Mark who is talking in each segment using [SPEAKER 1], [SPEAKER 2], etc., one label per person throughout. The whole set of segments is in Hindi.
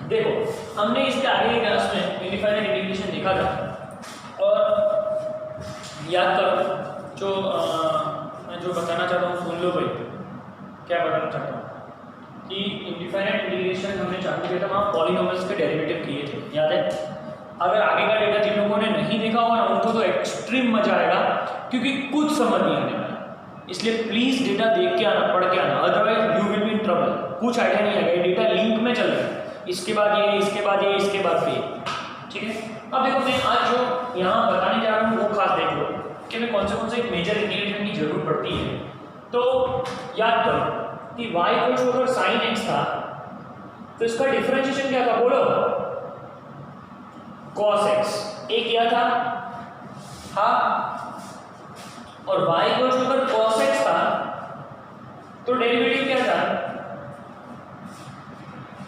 [SPEAKER 1] देखो हमने इसके आगे की क्लास में इनडिफाइनाइट इंटीग्रेशन देखा था और याद करो जो मैं जो बताना चाहता हूँ सुन लो भाई। क्या बताना चाहता हूँ कि इनडिफाइनाइट इंटीग्रेशन हमने चालू किया था, वहाँ पॉलिनोमियल्स के डेरिवेटिव किए थे, याद है? अगर आगे का डेटा जिन लोगों ने नहीं देखा होगा ना उनको तो एक्सट्रीम मजा आएगा, क्योंकि कुछ समझ नहीं आने वाला। इसलिए प्लीज डेटा देख के आना, पढ़ के आना, otherwise you will be in trouble. कुछ आइडिया नहीं आएगा, डेटा लिंक में चल रहा है, इसके बाद ये, इसके बाद ये, इसके बाद ये, ठीक है? अब देखो मैं आज जो यहाँ बताने जा रहा हूँ वो खास देख लो कि मैं कौन से मेजर इंटीग्रेशन की जरूरत पड़ती है। तो याद करो कि y को अगर sin x था तो इसका डिफरेंशिएशन क्या था, बोलो? cos x एक किया था, हाँ, और y को अगर cos x था तो डेरिवेटिव क्या था?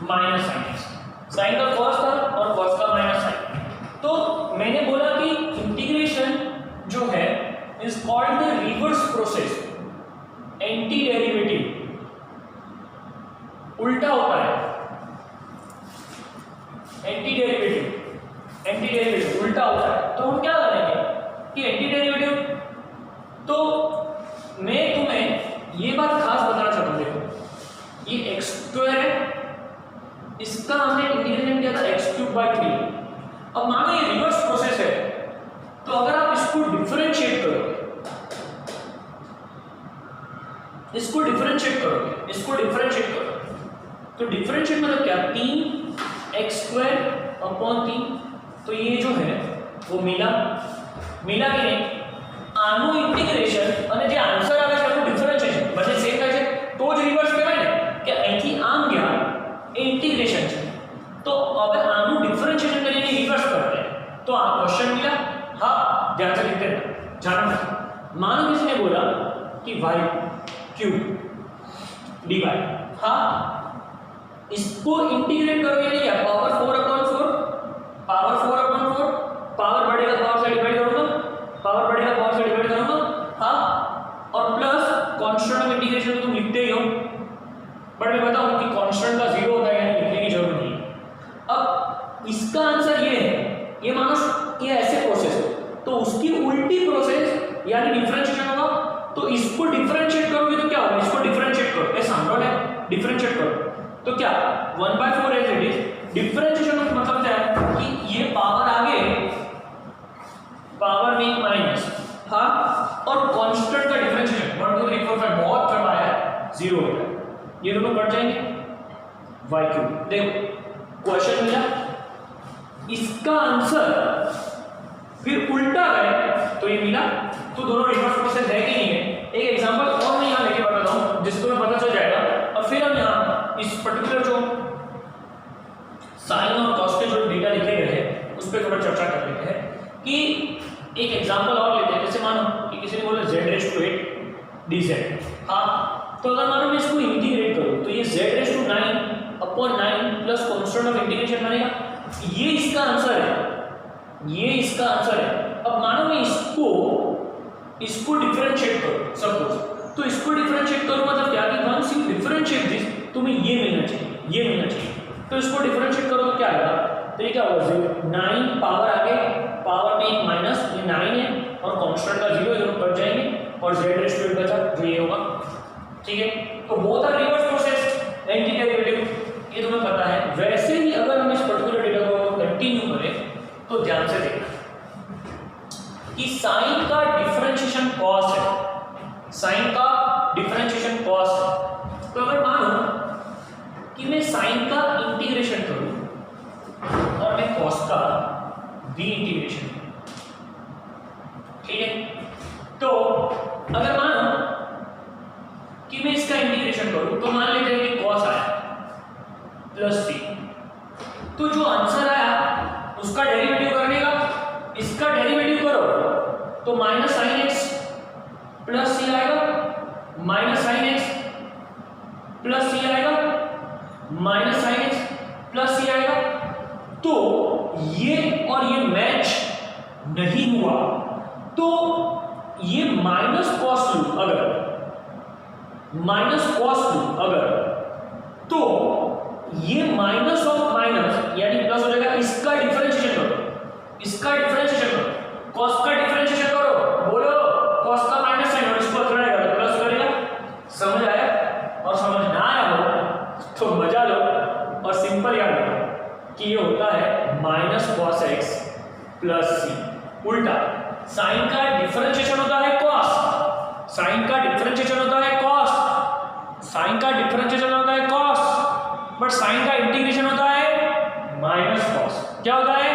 [SPEAKER 1] Minus sin x। sin का cos था और cos का माइनस sin। तो मैंने बोला कि इंटीग्रेशन जो है is called the reverse process, anti derivative, उल्टा होता है। एंटी डेरिवेटिव उल्टा होता है। तो हम क्या करेंगे कि एंटी डेरिवेटिव, तो मैं तुम्हें ये बात खास बताना चाहता हूं। देखो ये x² है, इसका हमने इंटीग्रेशन किया था x³/3। अब मानो ये रिवर्स प्रोसेस है, तो अगर आप इसको डिफरेंशिएट करोगे, तो डिफरेंशिएट मतलब क्या? 3x²/3। तो ये जो है वो मिला कि नहीं? આનું ઇન્ટિગ્રેશન અને જે આન્સર આવે છે એનું ડિફરન્શિએશન બંને સેમ થાય છે તો જ રિવર્સ કહેવાય ને, કે અહીંથી આમ ગયા એ ઇન્ટિગ્રેશન છે, તો હવે આનું ડિફરન્શિએશન કરીને રિવર્સ करते हैं तो આ क्वेश्चन मिला। हाँ ध्यान से लिखते हैं, जाना है। मानो किसी ने बोला कि y³ dy, हाँ, इसको इंटीग्रेट करो यानी क्या? पावर 4/4, पावर 4/4, पावर बढ़ेगा पावर से डिवाइड करूंगा, पावर बढ़ेगा पावर से डिवाइड करूंगा, हाँ, और प्लस कांस्टेंट ऑफ इंटीग्रेशन तो तुम लिखते ही हो, बट मैं बताऊं कि कांस्टेंट का 0 होता है यानी लिखने की जरूरत नहीं है। अब इसका आंसर ये है, ये मानो ये ऐसे प्रोसेस है तो उसकी उल्टी प्रोसेस यानी डिफरेंशिएशन होगा। तो इसको डिफरेंशिएट करोगे तो क्या होगा? इसको डिफरेंशिएट करो, ऐसा समझो है, डिफरेंशिएट करो तो क्या 1/4 एज इट इज। डिफरेंशिएशन का मतलब क्या है कि ये पावर आगे, पावर में माइनस, हाँ, और कांस्टेंट का डिफरेंशिएशन 1 2 3 4 5 बहुत कम आया है, 0 हो गया, ये दोनों कट जाएंगे, y³। देखो क्वेश्चन मिला, इसका आंसर फिर उल्टा है तो ये मिला, तो दोनों रिवर्स प्रोसेस है कि नहीं है? एक एग्जांपल और मैं यहाँ लेके बताता हूँ जिसको मैं पता चल जाएगा, और फिर हम यहाँ इस पर्टिकुलर जो साइन और कॉस के जो डेटा लिखे गए हैं उस पर थोड़ा चर्चा कर लेते हैं। कि एक एग्जांपल और लेते हैं, जैसे मानो कि किसी ने बोला z⁻⁸ dz, हाँ, तो अगर मानो मैं इसको इंटीग्रेट करूँ तो ये z⁹9/9 plus constant of integration बनेगा। ये इसका आंसर है, ये इसका आंसर है। अब मानो मैं इसको डिफरेंशिएट करूं सपोज, तो इसको डिफरेंशिएट करूं मतलब क्या कि वंस यू डिफरेंशिएट दिस तुम्हें ये मिलना चाहिए, ये मिलना चाहिए। तो इसको डिफरेंशिएट करो तो क्या आएगा? तो ये क्या होगा? 9 पावर आगे, पावर में एक माइनस, ये 9 है और कांस्टेंट का 0 दोनों कट जाएंगे और z⁻⁸ बचा जो ये होगा, ठीक है? तो both are reverse process, anti derivative, ये तुम्हें पता है। वैसे ही अगर हम इस पर्टिकुलर डेटा को कंटिन्यू करें तो ध्यान से देखना कि साइन का डिफरेंशिएशन कॉस है, साइन का डिफरेंशिएशन कॉस है। तो अगर मानो कि मैं साइन का इंटीग्रेशन करूं और मैं कॉस का भी इंटीग्रेशन करूं, ठीक है? तो अगर मानो कि मैं इसका इंटीग्रेशन करूं तो मान लेते हैं कि कॉस आया +c, तो जो आंसर आया उसका डेरिवेटिव करने का, इसका डेरिवेटिव करो तो -sin x + c आएगा, -sin x + c आएगा, -sin x + c आएगा। तो ये और ये मैच नहीं हुआ तो ये -cos लूं अगर, -cos लूं अगर, तो ये माइनस ऑफ माइनस उल्टा लो और सिंपल याद रखो कि ये होता है माइनस कॉस एक्स प्लस सी। उल्टा साइन का डिफरेंशिएशन होता है कॉस, साइन का डिफरेंशिएशन होता है कॉस, साइन का डिफरेंशिएशन होता है कॉस, बट साइन का इंटीग्रेशन होता है माइनस कॉस। क्या होता है?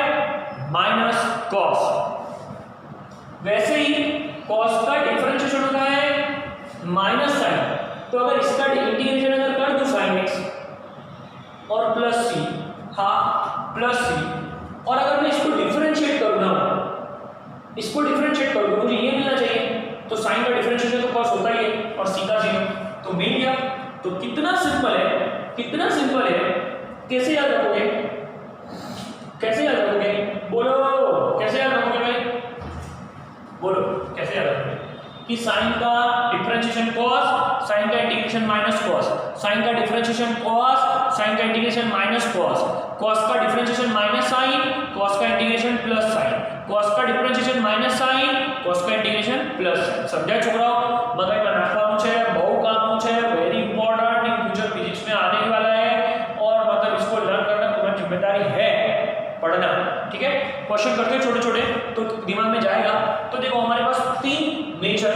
[SPEAKER 1] Minus cos. वैसे ही कॉस का डिफरेंशिएशन होता है माइनस साइन। तो अगर इसका इंटीग्रेशन अगर कर दूं साइन एक्स और प्लस सी, हाँ प्लस सी, और अगर मैं इसको डिफरेंशिएट करूँ ना, इसको डिफरेंशिएट करूँ तो मुझे ये मिलना चाहिए। तो साइन का डिफरेंशिएशन तो कॉस होता ही है और सी का 0, तो मिल गया। तो कितना सिंपल है, कितना सिंपल है। कैसे याद रखोगे, कैसे याद रखोगे? बोलो कैसे याद रखोगे भाई, बोलो कैसे याद रखोगे कि साइन का डिफरेंशिएशन कॉस, साइन का इंटीग्रेशन माइनस कॉस, साइन का डिफरेंशिएशन कॉस, साइन का इंटीग्रेशन माइनस कॉस, कॉस का डिफरेंशिएशन माइनस साइन, कॉस का इंटीग्रेशन प्लस साइन, कॉस का डिफरेंशिएशन माइनस साइन, कॉस का इंटीग्रेशन प्लस साइन। समझा छोकराओ? बगल में नाखवा छे, बहु काम छे, very important, in future physics में आने वाला है और मतलब इसको लर्न करना तुम्हारी जिम्मेदारी है, पढ़ना। ठीक है, क्वेश्चन करते हैं छोटे छोटे तो दिमाग में जाएगा। तो देखो हमारे पास 3 मेजर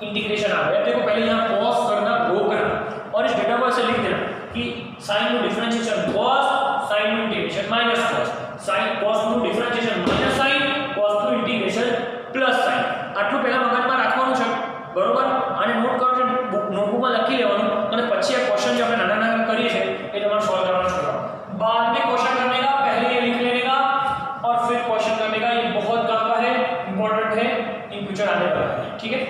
[SPEAKER 1] इंटीग्रेशन आ गए। देखो पहले यहाँ पॉज करना, रोकना और इस डेटा को ऐसे लिख देना कि साइन નું डिफरेंशिएशन cos, साइन નું integration minus cos, sine cos નું डिफरेंशिएशन माइनस साइन, cos નું इंटीग्रेशन પ્લસ સાઇન। આટલું પહેલા મગજમાં રાખવાનું છે, બરોબર? આને નોટ કરો છો, નોટબુકમાં લખી લેવાનું અને પછી આ ક્વેશ્ચન જે આપણે નાના નાના કરીએ છીએ એ તમારે સોલ્વ કરવાનું છે। बाद में क्वेश्चन करने का, पहले ये लिख लेने का और फिर क्वेश्चन करने का। ये बहुत काम का है, इंपॉर्टेंट है, इन फ्यूचर आने वाला है। ठीक है,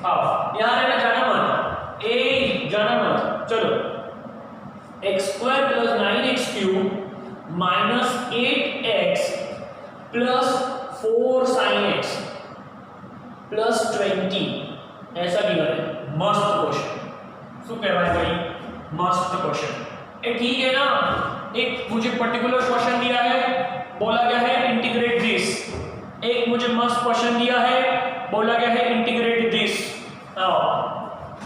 [SPEAKER 1] आओ यहाँ रहना, जाना मत, ए जाना मत। चलो x² + 9x³ minus 8x plus 4 sin x plus 20 ऐसा गिवन है। मस्त क्वेश्चन, શું કહેવાય ભાઈ? मस्त क्वेश्चन। ये ठीक है ना? एक मुझे पर्टिकुलर क्वेश्चन दिया है, बोला गया है इंटीग्रेट दिस। एक मुझे मस्त क्वेश्चन दिया है, बोला गया है इंटीग्रेट दिस। आओ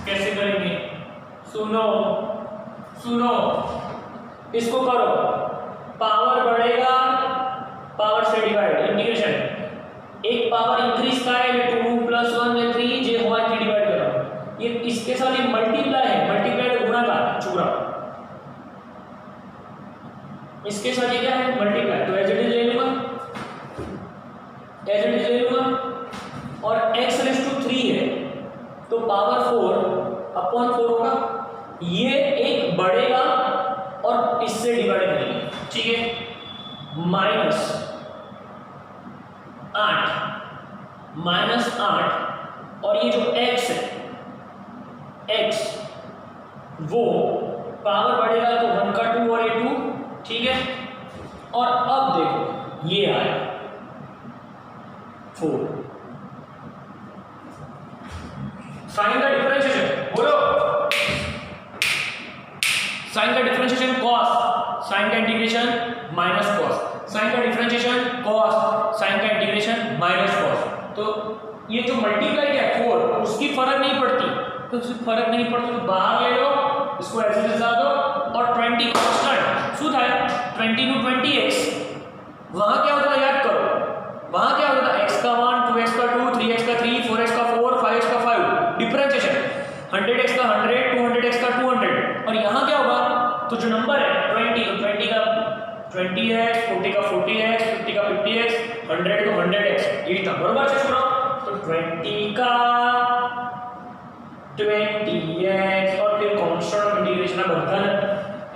[SPEAKER 1] कैसे करेंगे? सुनो सुनो, इसको करो, पावर बढ़ेगा, पावर से डिवाइड, इंटीग्रेशन। एक पावर इंक्रीज का है 2 + 1 + 3 जे हुआ 3 डिवाइड करो। ये इसके साथ एक मल्टीप्लाई है, मल्टीप्लाई गुणा का चुरा, इसके साथ ये क्या है? मल्टीप्लाई। तो एज इट इज ले लूंगा, एज इट इज ले लूंगा और x⁻³ है तो पावर 4/4 होगा। ये एक बढ़ेगा और इससे डिवाइड करेंगे। ठीक है, -8 -8 और ये जो x है, x वो पावर बढ़ेगा तो 1 का 2 और ये 2। ठीक है, और अब देखो ये आया 4। साइन का डिफरेंशिएशन बोलो, साइन का डिफरेंशिएशन cos, साइन का इंटीग्रेशन माइनस cos, साइन का डिफरेंशिएशन cos, साइन का इंटीग्रेशन माइनस cos। तो ये जो मल्टीप्लाई किया 4 उसकी फर्क नहीं पड़ती, तो उसकी फर्क नहीं पड़ती तो बाहर ले लो, इसको ऐसे जैसा दो और 20 कांस्टेंट શું થાય? 20 નું 20x, वहां क्या होता है याद करो, वहां क्या होता है? x का 1, 2x का 2, 3x का 3, 4x का 4, 5x का 5, डिफरेंशिएशन 100x का 100, 200x का 200। और यहां क्या होगा? तो जो नंबर है 20, तो 20 का 20x, 40 का 40x, 50 का 50x, 100 का 100x, ये था बराबर है सुनो। तो 20 का 20x और फिर कांस्टेंट इंटीग्रेशन बदल,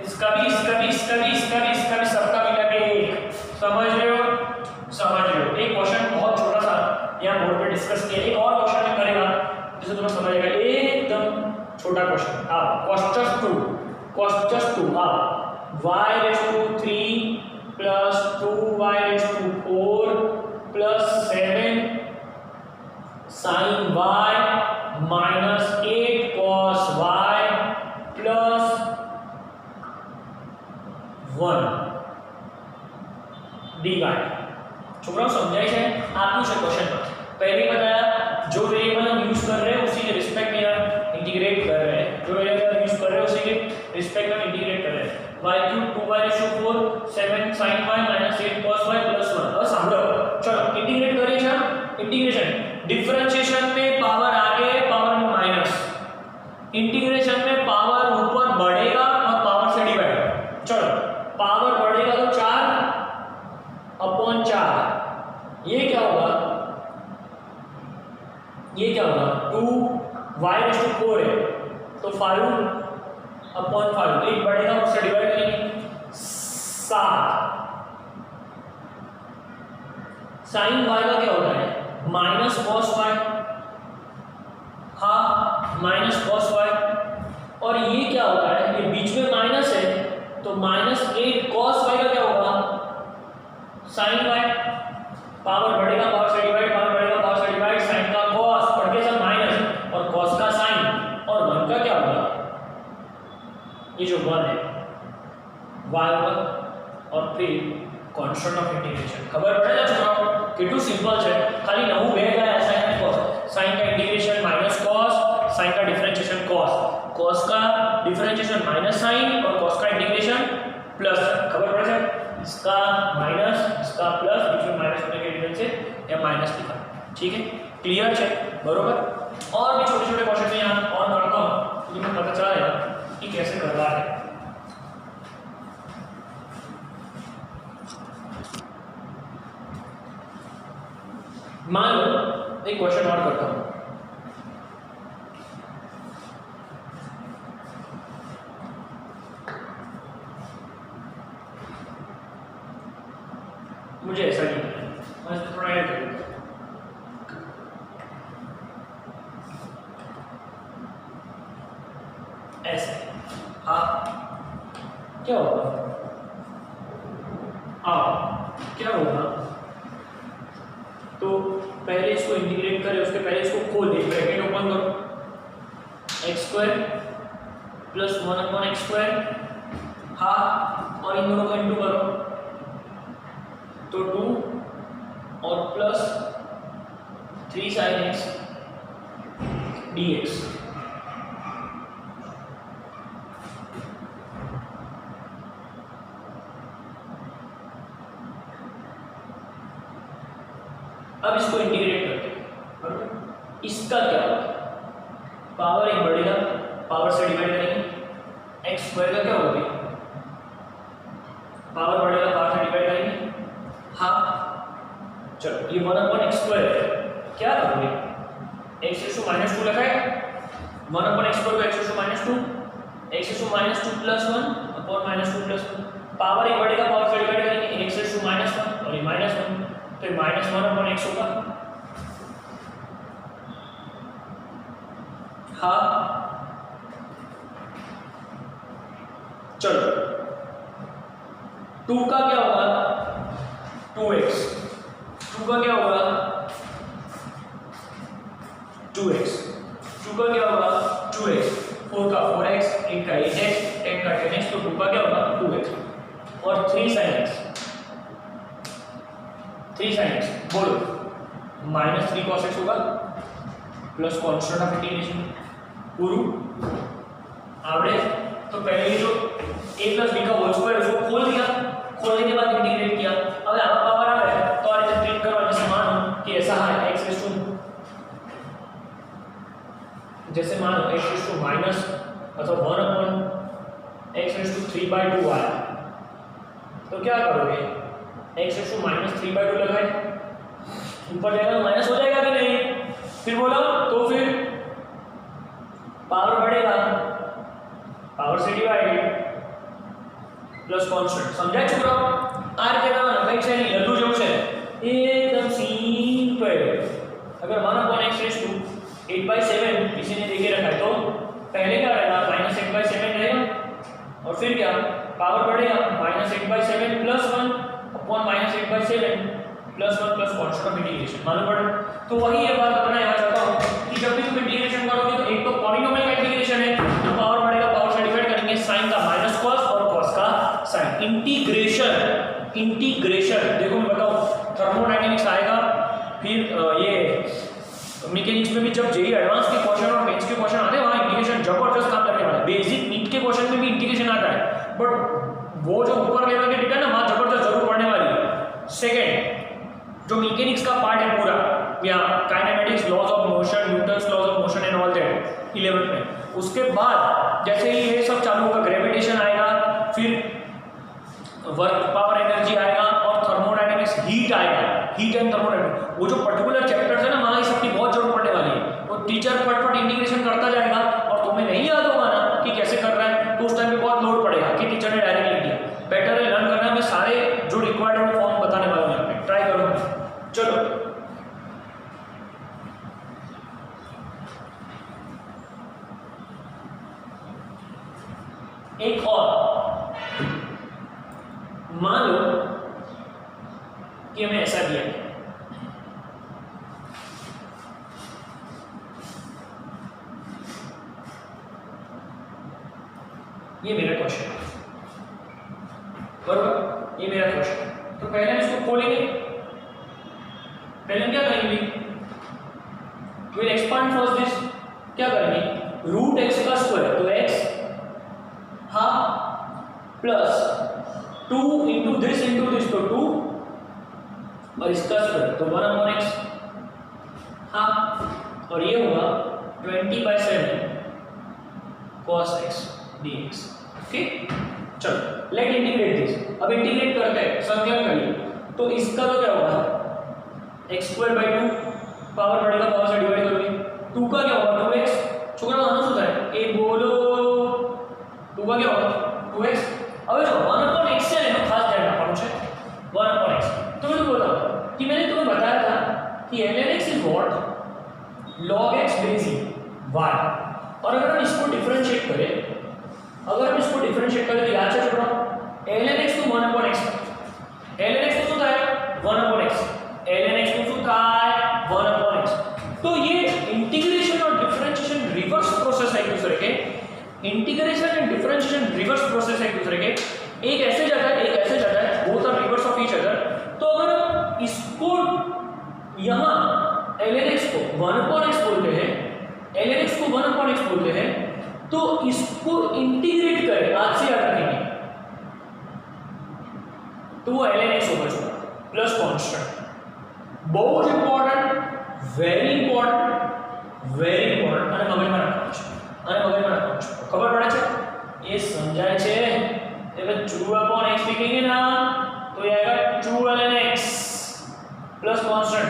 [SPEAKER 1] इसका भी इसका भी इसका भी इसका भी इसका भी सबका मिला के 1। समझ रहे हो? समझ रहे हो? एक क्वेश्चन बहुत छोटा सा यहाँ बोर्ड पे डिस्कस किया, एक और क्वेश्चन में करेगा जिसे तुम्हें समझेगा, एकदम छोटा क्वेश्चन। हाँ, cos 2 हाँ, y⁻³ + 2y⁴ + 7 sin y - 8 cos y + 1 dy। छोकराओं समझाई है? आपको से क्वेश्चन पहले बताया, जो वेरिएबल हम यूज कर रहे हैं उसी के रिस्पेक्ट में इंटीग्रेट कर रहे हैं, जो वेरिएबल यूज कर रहे हैं उसी के रिस्पेक्ट में इंटीग्रेट कर रहे हैं। y cube 2y/4 7 sin y minus 8 cos y plus 1। अब समझो, चलो इंटीग्रेट करिए क्या? इंटीग्रेशन डिफरेंशिएशन में पावर आगे पावर में माइनस, इंटीग्रेशन में पावर ऊपर बढ़ेगा और पावर से डिवाइड। चलो पावर बढ़ेगा तो 4/4, ये क्या होगा? ये क्या होगा? 2y/4 है तो 5/5, एक बढ़ेगा और उससे डिवाइड करेंगे 7। साइन y का क्या होता है? माइनस cos y, हाँ माइनस cos y। और ये क्या होता है? ये बीच में माइनस है तो -8 cos y का क्या होगा? Sine y। पावर बढ़ेगा पावर से डिवाइड, पावर बढ़ेगा पावर से डिवाइड, साइन का cos बढ़ के सब माइनस और cos का साइन, और 1 का क्या होगा? ये जो 1 है y1 और फिर कांस्टेंट ऑफ इंटीग्रेशन। खबर पड़े ना छोकराओ? કેટલું સિમ્પલ છે, ખાલી નવું બે ગયા sin અને cos। sin का इंटीग्रेशन माइनस cos, sin का डिफरेंशिएशन cos, cos का डिफरेंशिएशन माइनस sin और cos का इंटीग्रेशन प्लस। खबर पड़े છે? इसका माइनस इसका प्लस, बीच में माइनस होने के रीजन से ये माइनस लिखा। ठीक है, क्लियर है? बरोबर। और भी छोटे छोटे क्वेश्चन में यहाँ और करता हूँ तो तुम्हें पता चला यार कि कैसे करना है। मान लो एक क्वेश्चन और करता हूं। मुझे ऐसा नहीं है, मैं थोड़ा ऐड कर दूं। ऐसे, हाँ क्या होगा? क्या होगा? तो पहले इसको इंटीग्रेट करें, उसके पहले इसको खोल दे, ब्रैकेट ओपन करो, x² प्लस 1/x², हाँ, और इन दोनों को इंटू करो तो 2 और प्लस 3 sin x dx। अब इसको इंटीग्रेट करते हैं, इसका क्या होगा? पावर एक बढ़ेगा, पावर से डिवाइड करेंगे, x² का क्या होगा? पावर बढ़ेगा पावर से डिवाइड करेंगे, हाँ। चलो ये 1/x² क्या करोगे? x⁻² लिखा है, 1/x² को x⁻², x⁻² plus 1/-2 plus 1। Power एक बढ़ेगा पावर से डिवाइड करेंगे, x⁻1 और ये -1 तो -1/x होगा, हाँ। चलो 2 का क्या होगा? 2x, 2 का क्या होगा? 2x, 2 का क्या होगा? 2x, 4 का 4x, 8 का 8x, 10 का 10x, तो 2 का क्या होगा? 2x और 3 sin x, 3 sin x बोलो -3 cos x होगा प्लस कांस्टेंट ऑफ इंटीग्रेशन पूरू आवड़े। तो पहले ये जो a प्लस b का होल स्क्वायर उसको खोल दिया, खोलने के बाद इंटीग्रेट किया। अब यहाँ पावर आ रहा है तो और इसे ट्रीट करो, जैसे मानो कि ऐसा है जैसे मानो x⁻, मतलब 1/x⁻³ आया तो क्या करोगे? x⁻³ लगाए, ऊपर जाएगा माइनस हो जाएगा कि नहीं? फिर बोला तो फिर पावर बढ़ेगा, पावर से डिवाइड प्लस कांस्टेंट। समझाય છોકરાઓ? આ રીતે કરવાનું, કઈ છે નહીં, લઘુ જેવું છે एकदम सिंपल। अगर 1/x⁸ किसी ने देके रखा है तो पहले क्या रहेगा? -8/7 रहेगा और फिर क्या? पावर बढ़ेगा -8/7 plus 1/-8/7 plus 1 plus constant of integration. मालूम पड़े? तो वही ये बात अपना यहाँ चाहता हूँ कि जब भी तुम इंटीग्रेशन करोगे तो एक तो पॉलिनोमियल का इंटीग्रेशन है तो पावर बढ़ेगा, पावर से डिवाइड करेंगे, साइन का माइनस cos और cos का साइन। इंटीग्रेशन देखो मैं बताऊँ, थर्मोडायनेमिक्स आएगा, फिर ये मैकेनिक्स में भी जब जेई एडवांस के क्वेश्चन और मेंस के क्वेश्चन आते हैं वहाँ इंटीग्रेशन जबरदस्त काम करने वाला है। बेसिक नीट के क्वेश्चन में भी इंटीग्रेशन आता है, बट वो जो ऊपर लेवल के डेटा ना वहाँ जबरदस्त जरूर पड़ने वाली है। सेकेंड जो मैकेनिक्स का पार्ट है पूरा, या kinematics, laws of motion, Newton's laws of motion and all that 11th में। उसके बाद जैसे ही ये सब चालू होगा, ग्रेविटेशन आएगा, फिर वर्क पावर एनर्जी आएगा और थर्मोडायनेमिक्स, हीट आएगा, हीट एंड थर्मोडायनेमिक्स। वो जो पर्टिकुलर चैप्टर्स है ना वहाँ इस सबकी बहुत जरूरत पड़ने वाली है। तो टीचर फटफट इंटीग्रेशन करता जाएगा और तुम्हें नहीं याद होगा ना कि कैसे कर रहा है, तो उस टाइम पे बहुत लोड पड़ेगा कि टीचर ने डायरेक्ट लिख दिया। बेटर है लर्न करना। मैं सारे जो रिक्वायर्ड है वो फॉर्म बताने वाला हूँ यहाँ पे, ट्राई करूँगा। चलो एक और, मान लो कि हमें ऐसा दिया है, ये मेरा क्वेश्चन है, बरोबर, ये मेरा क्वेश्चन है। तो पहले हम इसको खोलेंगे, पहले हम क्या करेंगे, विल एक्सपांड फर्स्ट दिस, क्या करेंगे, रूट एक्स का स्क्वायर, तो x half plus 2 into this तो 2 और इसका स्क्वायर तो 1/x हाफ, और ये होगा 20/7 cos x dx। ओके, चलो लेट इंटीग्रेट दिस। अब इंटीग्रेट करते हैं, संकलन करिए, तो इसका तो क्या होगा, x²/2 पावर बढ़ेगा, पावर से डिवाइड करोगे, 2 का क्या होगा 2x। छोकरा मानस होता है, एक बोलो 2 का क्या होगा 2x। अब जो 1/x से है ना, खास ध्यान रखना मुझे 1/x। तो मैं बोला कि मैंने तुम्हें बताया था कि ln x is what, log x base y। और अगर हम इसको डिफरेंशिएट करें, तो याद से छोड़ो, ln x तो 1/x, ln x तो क्या है 1/x, ln x तो क्या है 1/x। तो ये इंटीग्रेशन और डिफरेंशिएशन रिवर्स प्रोसेस है एक दूसरे के, integration and differentiation reverse process है एक दूसरे के, एक ऐसे जाता है एक ऐसे जाता है, both are reverse of each other. तो अगर हम इसको यहाँ ln x को 1/x बोलते हैं, ln x को 1/x बोलते हैं, तो इसको इंटीग्रेट करें, आज से याद रखेंगे, तो वो ln x होगा प्लस कांस्टेंट। बहुत important, very important, very important. અને મગજમાં રાખવાનું છે, ખબર પડે છે, એ સમજાય છે। એટલે 2/x लिखेंगे ना तो ये आएगा 2ln x plus constant,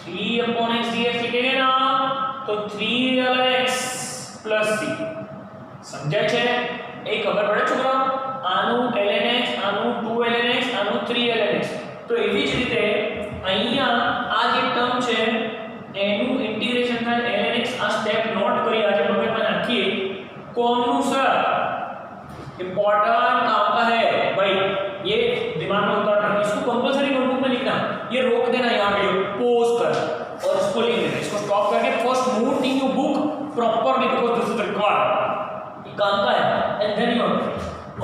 [SPEAKER 1] 3/x dx लिखेंगे ना तो 3ln x प्लस c। સમજાય છે, એ ખબર પડે છોકરા, આનું ln x, આનું 2ln x, આનું 3ln x। તો એવી જ રીતે અહીંયા આ જે ટર્મ છે એનું ઇન્ટિગ્રેશન થાય ln x। આ સ્ટેપ નોટ કરી આજે મગજમાં નાખીએ, કોમનું સર इंपॉर्टेंट आपका है भाई, ये दिमाग में उतारना, इसको कंपलसरी नोटबुक में लिखना, ये रोक देना यहाँ वीडियो पॉज कर और इसको लिख देना, इसको स्टॉप करके first note in your book properly because this is required, ये काम का है, एंड देन यू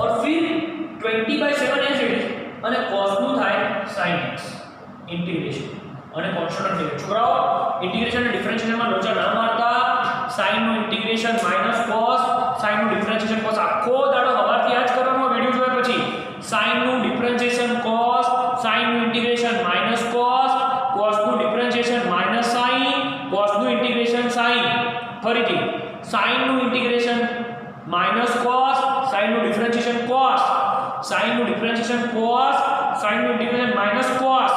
[SPEAKER 1] और फिर 20/7 एज इट इज અને cos નું થાય sin x इंटीग्रेशन અને કોન્સ્ટન્ટ થઈ ગયું। છોકરાઓ इंटीग्रेशन અને ડિફરન્શિએશન માં લોચા ના મારતા, sin નું इंटीग्रेशन माइनस cos, sin નું ડિફરન્શિએશન cos, આખો દાડો હવારથી યાદ કરવાનો, વિડિયો જોયા પછી sin નું ડિફરન્શિએશન cos, sin નું इंटीग्रेशन माइनस cos, cos નું ડિફરન્શિએशन माइनस sin, cos નું इंटीग्रेशन sin, ફરીથી sin નું इंटीग्रेशन माइनस cos, sin નું ડિફરન્શિએशन cos, sin નું ડિફરન્શિએશન cos, sin નું इंटीग्रेशन माइनस cos,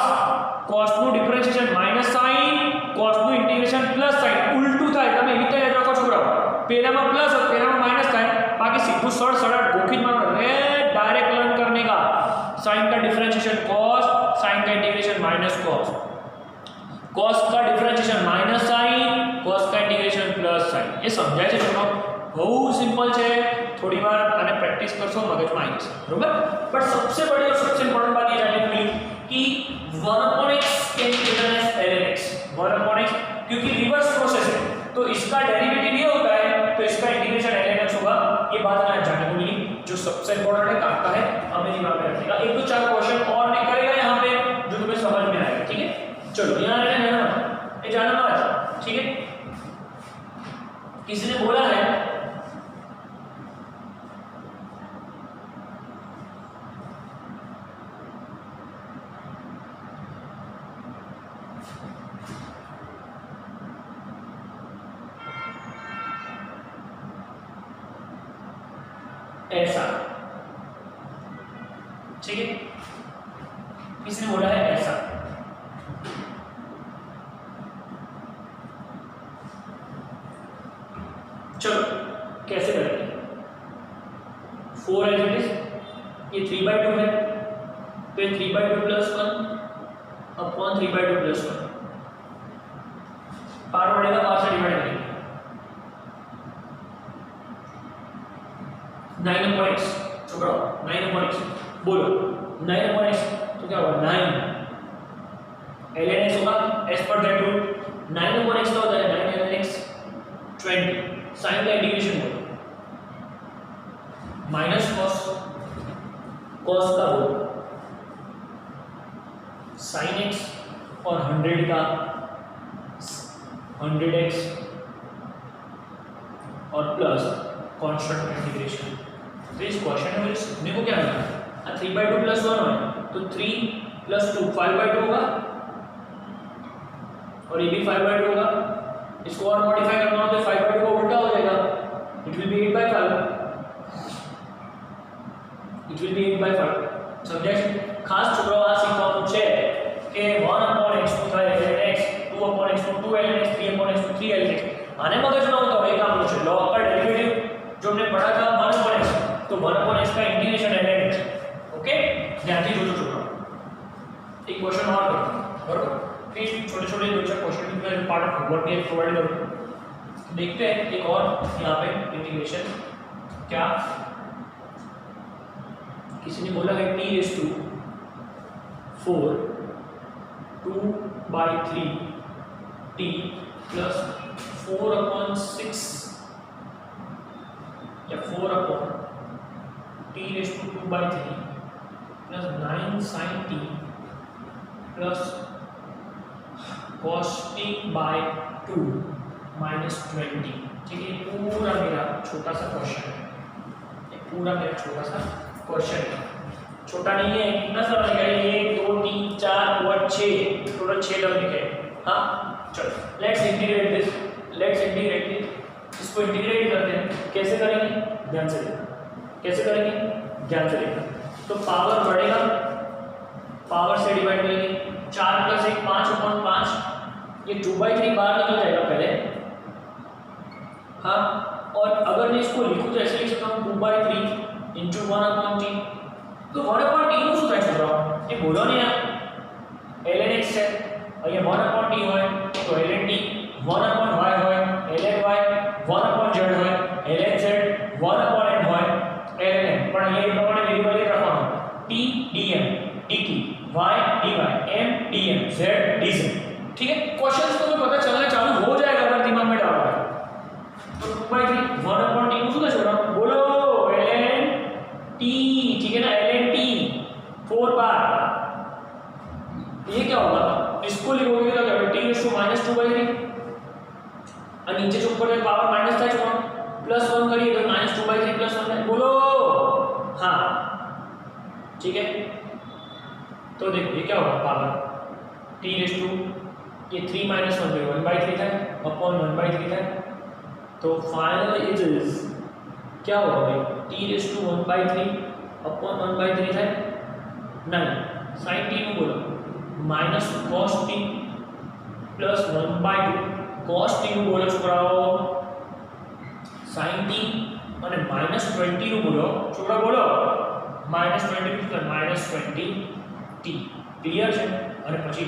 [SPEAKER 1] cos નું ડિફરન્શિએશન माइनस sin, cos નું इंटीग्रेशन प्लस sin। उल्टू થાય, તમે એવી રીતે યાદ રાખો છોકરાઓ, પહેલામાં પ્લસ और પહેલામાં माइनस થાય, बाकी सीधું સડ ગોખી જ મારવાનું, રે डायरेक्ट लर्न करने का। sin का डिफरेंशिएशन cos, sin का इंटीग्रेशन माइनस cos, cos का डिफरेंशिएशन माइनस sin, cos का इंटीग्रेशन प्लस sin। ये समझाય છે છોકરાઓ, બહુ સિમ્પલ છે, थोड़ी बार आने प्रैक्टिस करशो मगजમાં આવી જશે, बरोबर। बट सबसे बड़ी और सबसे इंपॉर्टेंट बात ये जानने को मिली कि 1/x can be written as ln x, 1/x, क्योंकि रिवर्स प्रोसेस है, तो इसका डेरिवेटिव ये होता है, तो इसका इंटीग्रेशन ln x होगा। ये बात हमें जानने को मिली, जो सबसे इंपॉर्टेंट है, काम का है, हमें दिमाग में रखिएगा। एक तो 4 क्वेश्चन और नहीं करेगा यहाँ पे जो तुम्हें समझ में आएगा, ठीक है। चलो यहाँ रहना ये जाना मत, ठीक है। किसी ने बोला है ऐसा, ठीक है, इसने बोला है ऐसा। चलो कैसे करेंगे? 4 एज इट इज, ये 3/2 है, तो ये 3/2 + 1 अपॉन 3/2 + 1 पावर बढ़ेगा, पावर से डिवाइड करेंगे। 9/x, छोड़ो 9/x, बोलो 9/x, तो क्या होगा 9 ln x होगा as per that rule. 9/x का होता है 9 ln x 20, साइन का इंटीग्रेशन बोलो माइनस कॉस, कॉस का बोलो साइन x और 100 का 100x और प्लस कांस्टेंट इंटीग्रेशन। तो इस क्वेश्चन में मुझे सीखने को क्या मिला? 3/2 + 1 है तो 3 + 2 5/2 होगा और ये भी 5/2 होगा। इसको और मॉडिफाई करना हो तो 5/2 का उल्टा हो जाएगा, it will be 8/5, it will be 8/5। समझे? खास छोकरो आ શીખવાનું છે કે 1/x નું થાય ln x, 2/x નું 2 ln x, 3/x નું 3 ln x। આને મગજમાં આવતો એક કામનું છે લો અપર ડેરિવેટિવ जो हमने पढ़ा था 1/x, तो 1/x का इंटीग्रेशन ln x। ओके, ध्यान से जोड़ो छोकरो। एक क्वेश्चन और करते हैं, बराबर? फिर छोटे-छोटे 2-4 क्वेश्चन का पार्ट ऑफ होमवर्क भी प्रोवाइड करूंगा। देखते हैं एक और यहाँ पे इंटीग्रेशन क्या, किसी ने बोला है t⁴ 2/3 t + 4/6 या 4/t⁴ + 9 sin t + cos t/2 - 20। ठीक है, पूरा मेरा छोटा सा क्वेश्चन है, ये पूरा मेरा छोटा सा क्वेश्चन है। छोटा नहीं है, कितना सारा लिखा है? 1 2 3 4 5 6, टोटल 6 लग लिखे हैं। हाँ चलो, let's integrate this, let's integrate this. इसको इंटीग्रेट करते हैं, कैसे करेंगे? ध्यान से देखना, कैसे करेंगे? ध्यान से देखना। तो पावर बढ़ेगा, पावर से डिवाइड करेंगे, 4 + 1 5/5, ये 2/3 बाहर निकल जाएगा पहले। हाँ, और अगर मैं इसको लिखूँ तो ऐसे लिख सकता हूँ 2/3 × 1/t। तो 1/t નું શું થાય છોકરાઓ? એ બોલો ને યાર, ln x છે, અહીંયા 1/t હોય તો ln t, 1/y હોય ln y, 1/z હોય ln z, 1/n હોય ln m। પણ અહીંયા એ પ્રમાણે વેરિયેબલ એક રાખવાનો, t dm dt, y dy, m dm, z dz। ठीक है, क्वेश्चंस को तो पता चलना चालू हो जाएगा अगर दिमाग में डालोगे। तो 2/3 1/t નું શું થાય છોકરાઓ? बोलो ln t, ठीक है ना, ln t 4 बार। ये क्या होगा? इसको लिखोगे तो क्या होगा? t⁻² - 2/3 और नीचे जो ऊपर पावर माइनस था छोड़ो, +1 करिए तो -2/3 + 1 है। बोलो हाँ, ठीक है। तो देखो ये क्या होगा? पावर t⁻, ये 3 - 1 तो 1/3 था अपॉन 1/3 था। तो फाइनल इट इज क्या होगा भाई? t⁻1/3 अपॉन 1/3 था 9 sin t નું બોલો minus cos t + 1/2 cos t નું બોલો છોકરાઓ sin t અને -20 નું બોલો છોકરા બોલો -20 + -20t। ક્લિયર છે? અને પછી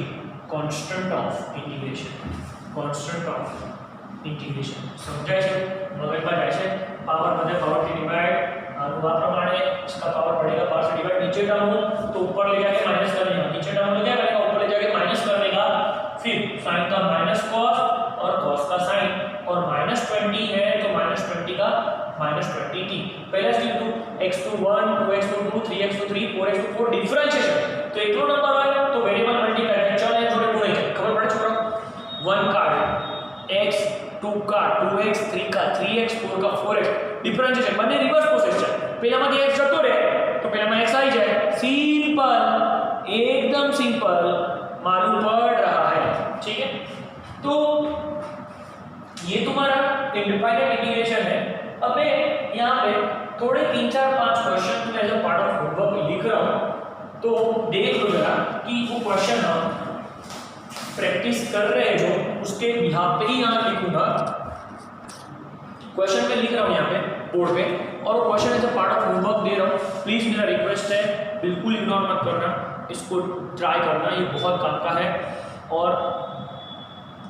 [SPEAKER 1] constant of integration, constant of integration समझाए છે? મગજમાં જાય છે? पावर बने पावर से डिवाइड, अनुपात प्रमाणे इसका पावर बढ़ेगा, पावर से डिवाइड। नीचे टर्म हो तो ऊपर ले जाके माइनस कर देगा, नीचे टर्म में क्या करेगा? ऊपर ले जाके माइनस कर देगा। फिर sin का माइनस cos और cos का sin, और -20 है तो -20 का -20t। पहले step to x⁴ 1 2x⁴ 2 3x⁴ 3 4x⁴ differentiation. तो एक नंबर હોય તો વેરીએબલ મલ્ટીપ્લાય થાય, ચલ એ જોડે ગુણે છે, ખબર પડે છોકરા? 1 કાઢ, x 2 का 2x 3 का 3x 4 का 4x डिफरेंशिएशन बने रिवर्स प्रोसेस है। પહેલામાંથી x જતો રહે તો પહેલામાં x આવી જાય, सिंपल एकदम सिंपल मालूम पड़ रहा है। ठीक है, तो ये तुम्हारा इनडिफाइनाइट इंटीग्रेशन है। अब मैं यहाँ पे थोड़े 3-4-5 क्वेश्चन मैं as a part of homework लिख रहा हूँ, तो देख लो जरा कि वो क्वेश्चन हम प्रैक्टिस कर रहे हैं जो उसके यहाँ पे ही यहाँ लिखूंगा। क्वेश्चन मैं लिख रहा हूँ यहाँ पे बोर्ड पे, और वो question as a part of homework दे रहा हूँ। प्लीज़ मेरा रिक्वेस्ट है, बिल्कुल इग्नोर मत करना, इसको ट्राई करना, ये बहुत काम का है और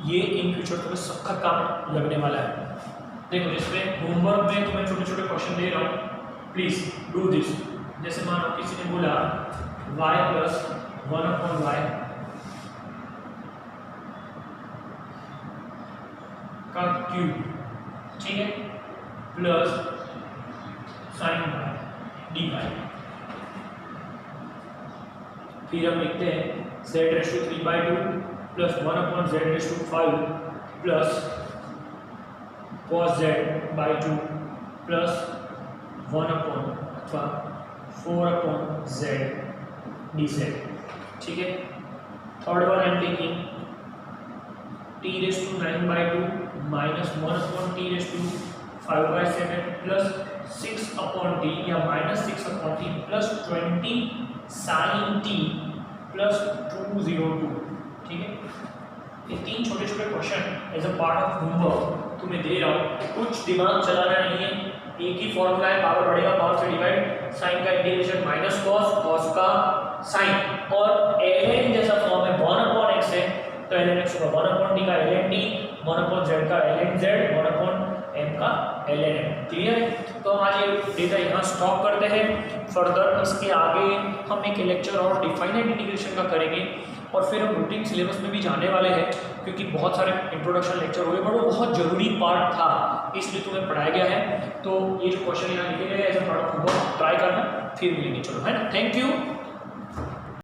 [SPEAKER 1] ये इन फ्यूचर तुम्हें सख्त काम लगने वाला है। देखो जिसमें होमवर्क में तुम्हें छोटे छोटे क्वेश्चन दे रहा हूँ, प्लीज़ डू दिस। जैसे मानो किसी ने बोला y + 1/y का क्यूब, ठीक है, प्लस sin dy। फिर हम लिखते हैं z⁵3/2 plus 1/z⁵5 plus cos z/2 plus 1/4/z dz, ठीक है। Third one I am taking t⁵9/2 minus 1/t⁵5/7 plus 6/t या minus 6/t plus 20 sin t plus 202, ठीक है। ये तीन छोटे छोटे question as a part of homework तुम्हें दे रहा हूँ। कुछ दिमाग चलाना नहीं है, एक ही फॉर्मूला है, पावर बढ़ेगा पावर से डिवाइड, साइन का इंटीग्रेशन माइनस कॉस, कॉस का साइन, और ln जैसा फॉर्म है 1/x है तो ln x होगा 1/t का ln t, 1/z का ln z, 1/m का ln m। क्लियर है? तो हम आज ये डेटा यहाँ स्टॉप करते हैं। फर्दर इसके आगे हम एक लेक्चर और डिफाइनाइट इंटीग्रेशन का करेंगे, और फिर हम रूटीन सिलेबस में भी जाने वाले हैं, क्योंकि बहुत सारे इंट्रोडक्शन लेक्चर हुए, बट वो बहुत जरूरी पार्ट था इसलिए तुम्हें पढ़ाया गया है। तो ये जो क्वेश्चन यहाँ लिखे गए as a part of homework try करना, फिर मिलेंगे। चलो, है ना, थैंक यू।